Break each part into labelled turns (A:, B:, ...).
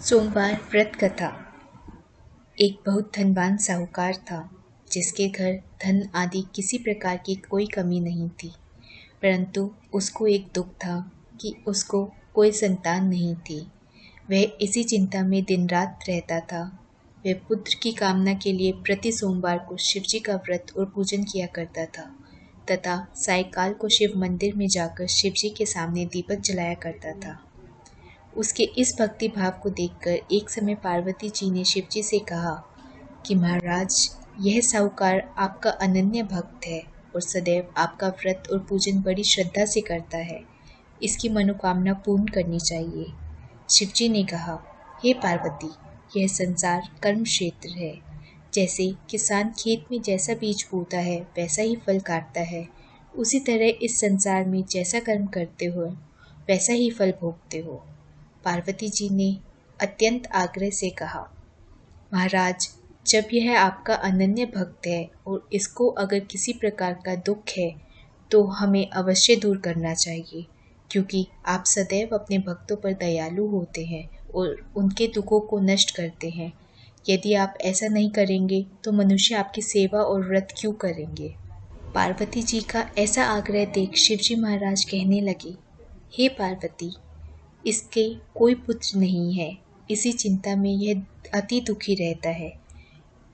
A: सोमवार व्रत कथा। एक बहुत धनवान साहूकार था जिसके घर धन आदि किसी प्रकार की कोई कमी नहीं थी, परंतु उसको एक दुख था कि उसको कोई संतान नहीं थी। वह इसी चिंता में दिन रात रहता था। वह पुत्र की कामना के लिए प्रति सोमवार को शिवजी का व्रत और पूजन किया करता था तथा सायंकाल को शिव मंदिर में जाकर शिवजी के सामने दीपक जलाया करता था। उसके इस भक्ति भाव को देखकर एक समय पार्वती जी ने शिवजी से कहा कि महाराज, यह साहूकार आपका अनन्य भक्त है और सदैव आपका व्रत और पूजन बड़ी श्रद्धा से करता है। इसकी मनोकामना पूर्ण करनी चाहिए। शिवजी ने कहा, हे पार्वती, यह संसार कर्म क्षेत्र है। जैसे किसान खेत में जैसा बीज बोता है वैसा ही फल काटता है, उसी तरह इस संसार में जैसा कर्म करते हो वैसा ही फल भोगते हो। पार्वती जी ने अत्यंत आग्रह से कहा, महाराज, जब यह आपका अनन्य भक्त है और इसको अगर किसी प्रकार का दुख है तो हमें अवश्य दूर करना चाहिए, क्योंकि आप सदैव अपने भक्तों पर दयालु होते हैं और उनके दुखों को नष्ट करते हैं। यदि आप ऐसा नहीं करेंगे तो मनुष्य आपकी सेवा और व्रत क्यों करेंगे। पार्वती जी का ऐसा आग्रह देख शिवजी महाराज कहने लगे, हे पार्वती, इसके कोई पुत्र नहीं है। इसी चिंता में यह अति दुखी रहता है।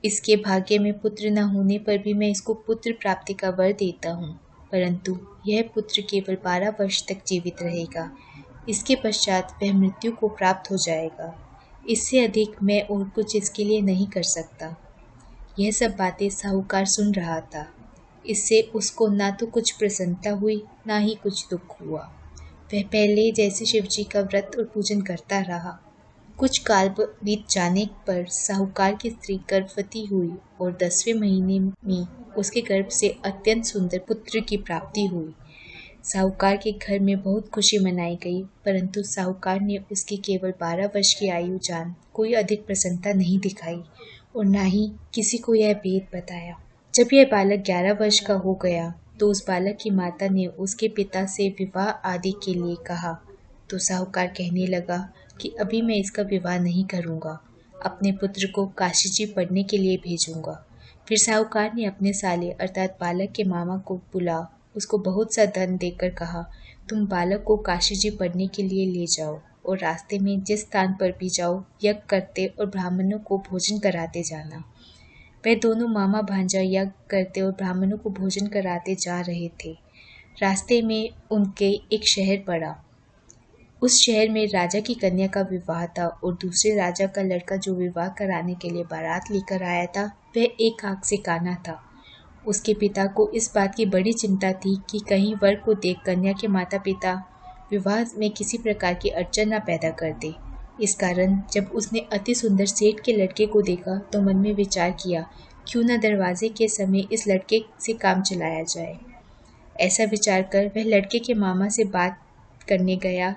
A: इसके भाग्य में पुत्र न होने पर भी मैं इसको पुत्र प्राप्ति का वर देता हूँ, परंतु यह पुत्र केवल 12 वर्ष तक जीवित रहेगा। इसके पश्चात वह मृत्यु को प्राप्त हो जाएगा। इससे अधिक मैं और कुछ इसके लिए नहीं कर सकता। यह सब बातें साहूकार सुन रहा था। इससे उसको ना तो कुछ प्रसन्नता हुई, ना ही कुछ दुख हुआ। वह पहले जैसे शिवजी का व्रत और पूजन करता रहा। कुछ काल बीत जाने पर साहूकार की स्त्री गर्भवती हुई और 10वें महीने में उसके गर्भ से अत्यंत सुंदर पुत्र की प्राप्ति हुई। साहूकार के घर में बहुत खुशी मनाई गई, परंतु साहूकार ने उसकी केवल 12 वर्ष की आयु जान कोई अधिक प्रसन्नता नहीं दिखाई और ना ही किसी को यह भेद बताया। जब यह बालक 11 वर्ष का हो गया तो उस बालक की माता ने उसके पिता से विवाह आदि के लिए कहा, तो साहूकार कहने लगा कि अभी मैं इसका विवाह नहीं करूँगा, अपने पुत्र को काशी जी पढ़ने के लिए भेजूँगा। फिर साहूकार ने अपने साले अर्थात बालक के मामा को बुला उसको बहुत सा धन देकर कहा, तुम बालक को काशी जी पढ़ने के लिए ले जाओ और रास्ते में जिस स्थान पर भी जाओ यज्ञ करते और ब्राह्मणों को भोजन कराते जाना। वह दोनों मामा भांजा यज्ञ करते और ब्राह्मणों को भोजन कराते जा रहे थे। रास्ते में उनके एक शहर पड़ा। उस शहर में राजा की कन्या का विवाह था और दूसरे राजा का लड़का जो विवाह कराने के लिए बारात लेकर आया था वह एक आंख से काना था। उसके पिता को इस बात की बड़ी चिंता थी कि कहीं वर को देख कन्या के माता पिता विवाह में किसी प्रकार की अड़चन न पैदा कर दे। इस कारण जब उसने अति सुंदर सेठ के लड़के को देखा तो मन में विचार किया, क्यों न दरवाजे के समय इस लड़के से काम चलाया जाए। ऐसा विचार कर वह लड़के के मामा से बात करने गया।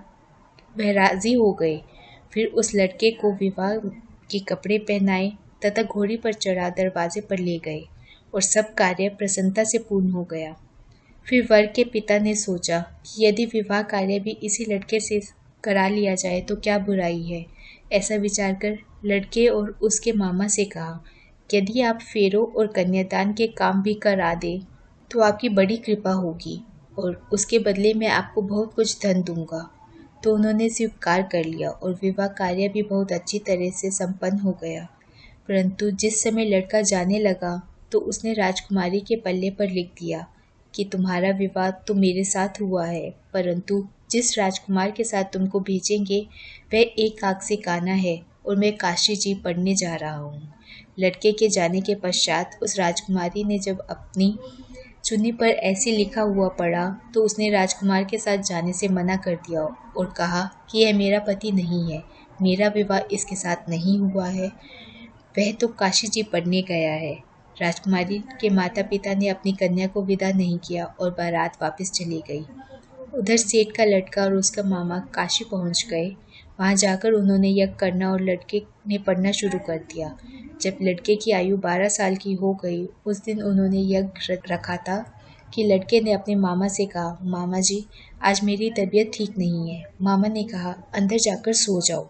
A: वह राजी हो गए। फिर उस लड़के को विवाह के कपड़े पहनाए तथा घोड़ी पर चढ़ा दरवाजे पर ले गए और सब कार्य प्रसन्नता से पूर्ण हो गया। फिर वर के पिता ने सोचा कि यदि विवाह कार्य भी इसी लड़के से करा लिया जाए तो क्या बुराई है। ऐसा विचार कर लड़के और उसके मामा से कहा, यदि आप फेरों और कन्यादान के काम भी करा दें तो आपकी बड़ी कृपा होगी और उसके बदले में आपको बहुत कुछ धन दूंगा। तो उन्होंने स्वीकार कर लिया और विवाह कार्य भी बहुत अच्छी तरह से संपन्न हो गया। परंतु जिस समय लड़का जाने लगा तो उसने राजकुमारी के पल्ले पर लिख दिया कि तुम्हारा विवाह तो मेरे साथ हुआ है, परंतु जिस राजकुमार के साथ तुमको भेजेंगे वह एक आंख से काना है और मैं काशी जी पढ़ने जा रहा हूँ। लड़के के जाने के पश्चात उस राजकुमारी ने जब अपनी चुन्नी पर ऐसे लिखा हुआ पढ़ा तो उसने राजकुमार के साथ जाने से मना कर दिया और कहा कि यह मेरा पति नहीं है, मेरा विवाह इसके साथ नहीं हुआ है, वह तो काशी जी पढ़ने गया है। राजकुमारी के माता पिता ने अपनी कन्या को विदा नहीं किया और बारात वापस चली गई। उधर सेठ का लड़का और उसका मामा काशी पहुंच गए। वहां जाकर उन्होंने यज्ञ करना और लड़के ने पढ़ना शुरू कर दिया। जब लड़के की आयु 12 साल की हो गई, उस दिन उन्होंने यज्ञ रखा था कि लड़के ने अपने मामा से कहा, मामा जी, आज मेरी तबीयत ठीक नहीं है। मामा ने कहा, अंदर जाकर सो जाओ।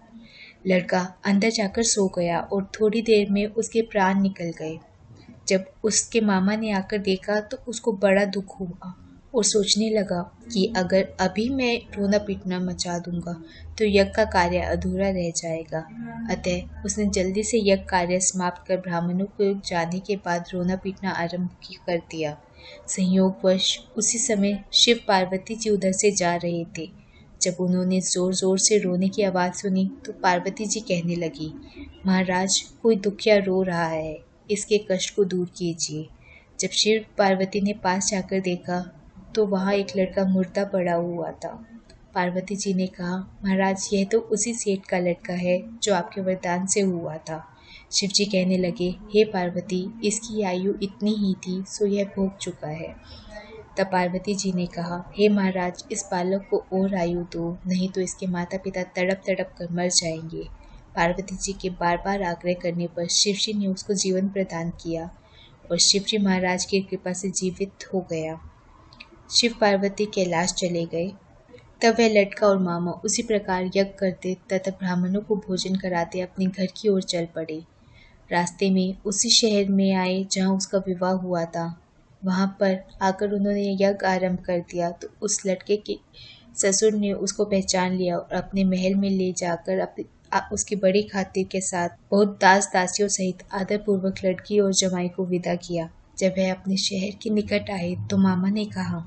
A: लड़का अंदर जाकर सो गया और थोड़ी देर में उसके प्राण निकल गए। जब उसके मामा ने आकर देखा तो उसको बड़ा दुख हुआ और सोचने लगा कि अगर अभी मैं रोना पीटना मचा दूंगा तो यज्ञ का कार्य अधूरा रह जाएगा। अतः उसने जल्दी से यज्ञ कार्य समाप्त कर ब्राह्मणों को जाने के बाद रोना पीटना आरंभ कर दिया। संयोगवश उसी समय शिव पार्वती जी उधर से जा रहे थे। जब उन्होंने जोर जोर से रोने की आवाज़ सुनी तो पार्वती जी कहने लगी, महाराज कोई दुखिया रो रहा है, इसके कष्ट को दूर कीजिए। जब शिव पार्वती ने पास जाकर देखा तो वहाँ एक लड़का मुर्दा पड़ा हुआ था। पार्वती जी ने कहा, महाराज यह तो उसी सेठ का लड़का है जो आपके वरदान से हुआ था। शिव जी कहने लगे, हे पार्वती, इसकी आयु इतनी ही थी सो यह भोग चुका है। तब पार्वती जी ने कहा, हे महाराज, इस बालक को और आयु दो, नहीं तो इसके माता पिता तड़प तड़प कर मर जाएंगे। पार्वती जी के बार बार आग्रह करने पर शिव जी ने उसको जीवन प्रदान किया और शिव जी महाराज की कृपा से जीवित हो गया। शिव पार्वती कैलाश चले गए। तब वह लड़का और मामा उसी प्रकार यज्ञ करते तथा ब्राह्मणों को भोजन कराते अपने घर की ओर चल पड़े। रास्ते में उसी शहर में आए जहाँ उसका विवाह हुआ था। वहाँ पर आकर उन्होंने यज्ञ आरंभ कर दिया तो उस लड़के के ससुर ने उसको पहचान लिया और अपने महल में ले जाकर उसकी बड़ी खातिर के साथ बहुत दास दासियों सहित आदरपूर्वक लड़की और जमाई को विदा किया। जब वह अपने शहर के निकट आए तो मामा ने कहा,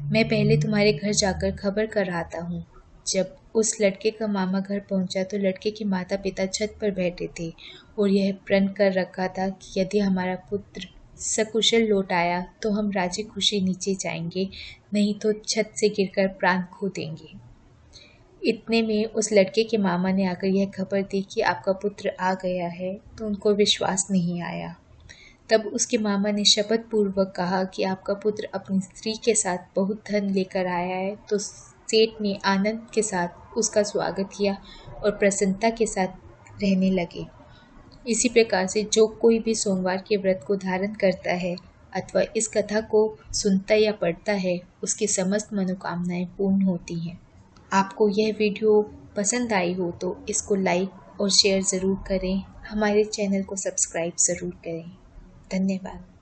A: मैं पहले तुम्हारे घर जाकर खबर कर आता हूँ। जब उस लड़के का मामा घर पहुंचा तो लड़के के माता पिता छत पर बैठे थे और यह प्रण कर रखा था कि यदि हमारा पुत्र सकुशल लौट आया तो हम राजी खुशी नीचे जाएंगे, नहीं तो छत से गिरकर प्राण खो देंगे। इतने में उस लड़के के मामा ने आकर यह खबर दी कि आपका पुत्र आ गया है, तो उनको विश्वास नहीं आया। तब उसके मामा ने शपथ पूर्वक कहा कि आपका पुत्र अपनी स्त्री के साथ बहुत धन लेकर आया है। तो सेठ ने आनंद के साथ उसका स्वागत किया और प्रसन्नता के साथ रहने लगे। इसी प्रकार से जो कोई भी सोमवार के व्रत को धारण करता है अथवा इस कथा को सुनता या पढ़ता है, उसकी समस्त मनोकामनाएं पूर्ण होती हैं। आपको यह वीडियो पसंद आई हो तो इसको लाइक और शेयर ज़रूर करें। हमारे चैनल को सब्सक्राइब ज़रूर करें। धन्यवाद।